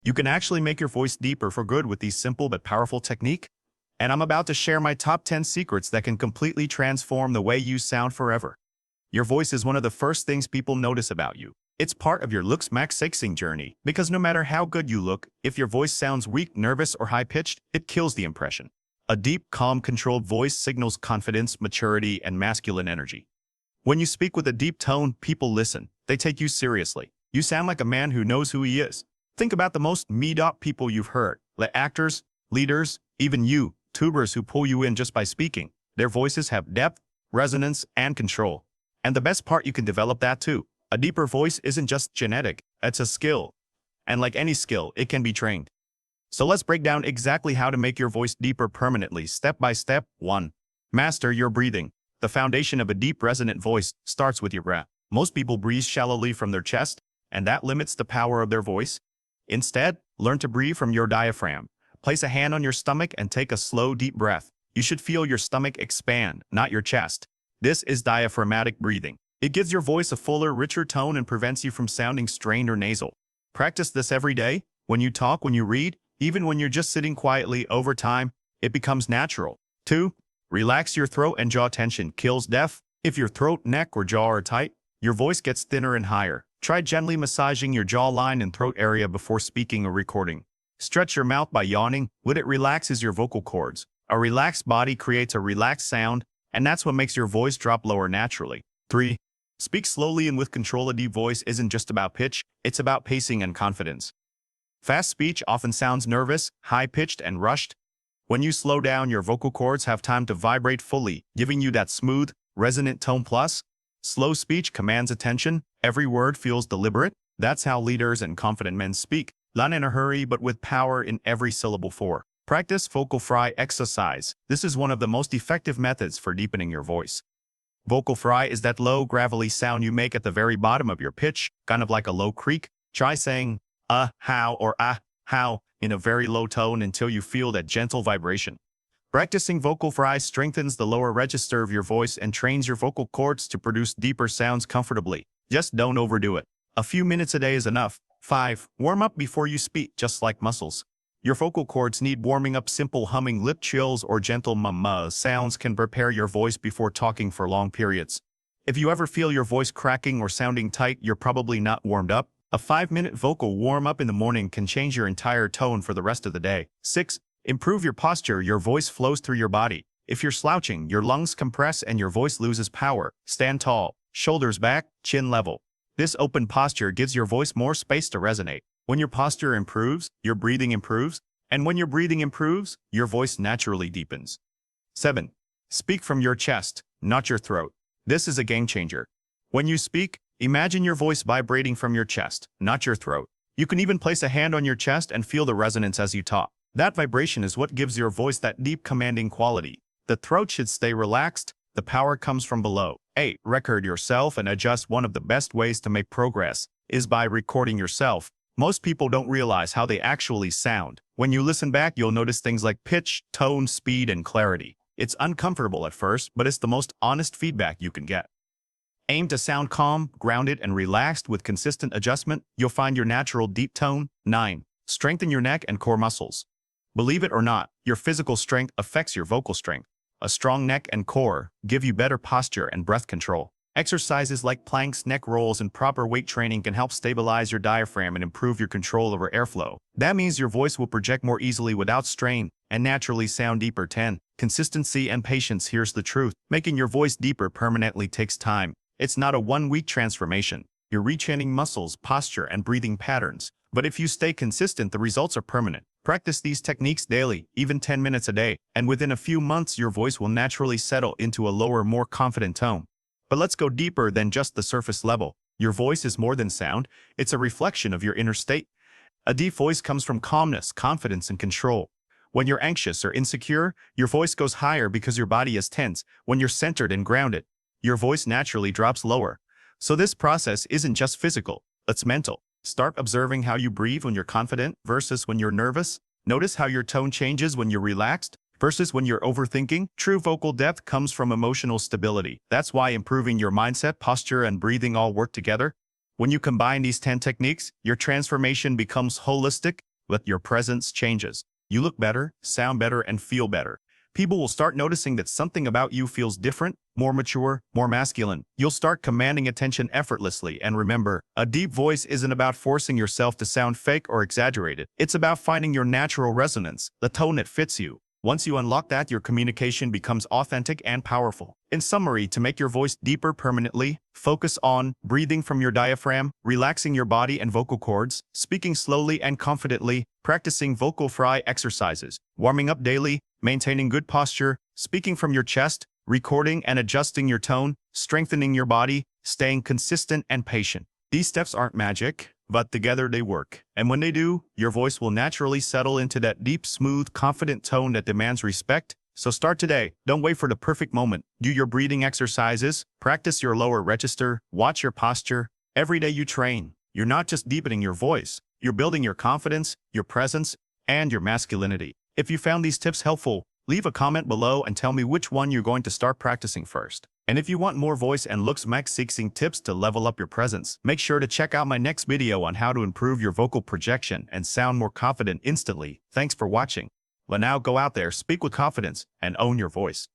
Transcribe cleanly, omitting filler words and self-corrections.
You can actually make your voice deeper for good with these simple but powerful techniques. And I'm about to share my top 10 secrets that can completely transform the way you sound forever. Your voice is one of the first things people notice about you. It's part of your looks maximizing journey, because no matter how good you look, if your voice sounds weak, nervous, or high-pitched, it kills the impression. A deep, calm, controlled voice signals confidence, maturity, and masculine energy. When you speak with a deep tone, people listen. They take you seriously. You sound like a man who knows who he is. Think about the most meet-up people you've heard, like actors, leaders, even YouTubers who pull you in just by speaking. Their voices have depth, resonance, and control. And the best part, you can develop that too. A deeper voice isn't just genetic, it's a skill. And like any skill, it can be trained. So let's break down exactly how to make your voice deeper permanently, step by step. 1. Master your breathing. The foundation of a deep, resonant voice starts with your breath. Most people breathe shallowly from their chest, and that limits the power of their voice. Instead, learn to breathe from your diaphragm. Place a hand on your stomach and take a slow, deep breath. You should feel your stomach expand, not your chest. This is diaphragmatic breathing. It gives your voice a fuller, richer tone and prevents you from sounding strained or nasal. Practice this every day. When you talk, when you read, even when you're just sitting quietly. Over time, it becomes natural. 2. Relax your throat and jaw. Tension kills death. If your throat, neck, or jaw are tight, your voice gets thinner and higher. Try gently massaging your jawline and throat area before speaking or recording. Stretch your mouth by yawning. When it relaxes your vocal cords. A relaxed body creates a relaxed sound, and that's what makes your voice drop lower naturally. 3. Speak slowly and with control. A deep voice isn't just about pitch, it's about pacing and confidence. Fast speech often sounds nervous, high-pitched, and rushed. When you slow down, your vocal cords have time to vibrate fully, giving you that smooth, resonant tone. Plus, slow speech commands attention. Every word feels deliberate. That's how leaders and confident men speak. Not in a hurry, but with power in every syllable. 4. Practice vocal fry exercise. This is one of the most effective methods for deepening your voice. Vocal fry is that low, gravelly sound you make at the very bottom of your pitch, kind of like a low creak. Try saying, how, or how, in a very low tone until you feel that gentle vibration. Practicing vocal fry strengthens the lower register of your voice and trains your vocal cords to produce deeper sounds comfortably. Just don't overdo it. A few minutes a day is enough. 5. Warm up before you speak. Just like muscles, your vocal cords need warming up. Simple humming, lip trills, or gentle sounds can prepare your voice before talking for long periods. If you ever feel your voice cracking or sounding tight, you're probably not warmed up. A 5-minute vocal warm-up in the morning can change your entire tone for the rest of the day. 6. Improve your posture. Your voice flows through your body. If you're slouching, your lungs compress and your voice loses power. Stand tall, shoulders back, chin level. This open posture gives your voice more space to resonate. When your posture improves, your breathing improves, and when your breathing improves, your voice naturally deepens. 7. Speak from your chest, not your throat. This is a game changer. When you speak, imagine your voice vibrating from your chest, not your throat. You can even place a hand on your chest and feel the resonance as you talk. That vibration is what gives your voice that deep, commanding quality. The throat should stay relaxed. The power comes from below. 8. Record yourself and adjust. One of the best ways to make progress is by recording yourself. Most people don't realize how they actually sound. When you listen back, you'll notice things like pitch, tone, speed, and clarity. It's uncomfortable at first, but it's the most honest feedback you can get. Aim to sound calm, grounded, and relaxed. With consistent adjustment, you'll find your natural deep tone. 9. Strengthen your neck and core muscles. Believe it or not, your physical strength affects your vocal strength. A strong neck and core give you better posture and breath control. Exercises like planks, neck rolls, and proper weight training can help stabilize your diaphragm and improve your control over airflow. That means your voice will project more easily without strain and naturally sound deeper. 10. Consistency and patience. Here's the truth. Making your voice deeper permanently takes time. It's not a one-week transformation. You're retraining muscles, posture, and breathing patterns. But if you stay consistent, the results are permanent. Practice these techniques daily, even 10 minutes a day, and within a few months your voice will naturally settle into a lower, more confident tone. But let's go deeper than just the surface level. Your voice is more than sound. It's a reflection of your inner state. A deep voice comes from calmness, confidence, and control. When you're anxious or insecure, your voice goes higher because your body is tense. When you're centered and grounded, your voice naturally drops lower. So this process isn't just physical, it's mental. Start observing how you breathe when you're confident versus when you're nervous. Notice how your tone changes when you're relaxed versus when you're overthinking. True vocal depth comes from emotional stability. That's why improving your mindset, posture, and breathing all work together. When you combine these 10 techniques, your transformation becomes holistic. but your presence changes. You look better, sound better, and feel better. People will start noticing that something about you feels different, more mature, more masculine. You'll start commanding attention effortlessly. And remember, a deep voice isn't about forcing yourself to sound fake or exaggerated. It's about finding your natural resonance, the tone that fits you. Once you unlock that, your communication becomes authentic and powerful. In summary, to make your voice deeper permanently, focus on breathing from your diaphragm, relaxing your body and vocal cords, speaking slowly and confidently, practicing vocal fry exercises, warming up daily, maintaining good posture, speaking from your chest, recording and adjusting your tone, strengthening your body, staying consistent and patient. These steps aren't magic, but together they work. And when they do, your voice will naturally settle into that deep, smooth, confident tone that demands respect. So start today. Don't wait for the perfect moment. Do your breathing exercises, practice your lower register, watch your posture. Every day you train, you're not just deepening your voice, you're building your confidence, your presence, and your masculinity. If you found these tips helpful, leave a comment below and tell me which one you're going to start practicing first. And if you want more voice and looks maxing tips to level up your presence, make sure to check out my next video on how to improve your vocal projection and sound more confident instantly. Thanks for watching. Well, now go out there, speak with confidence, and own your voice.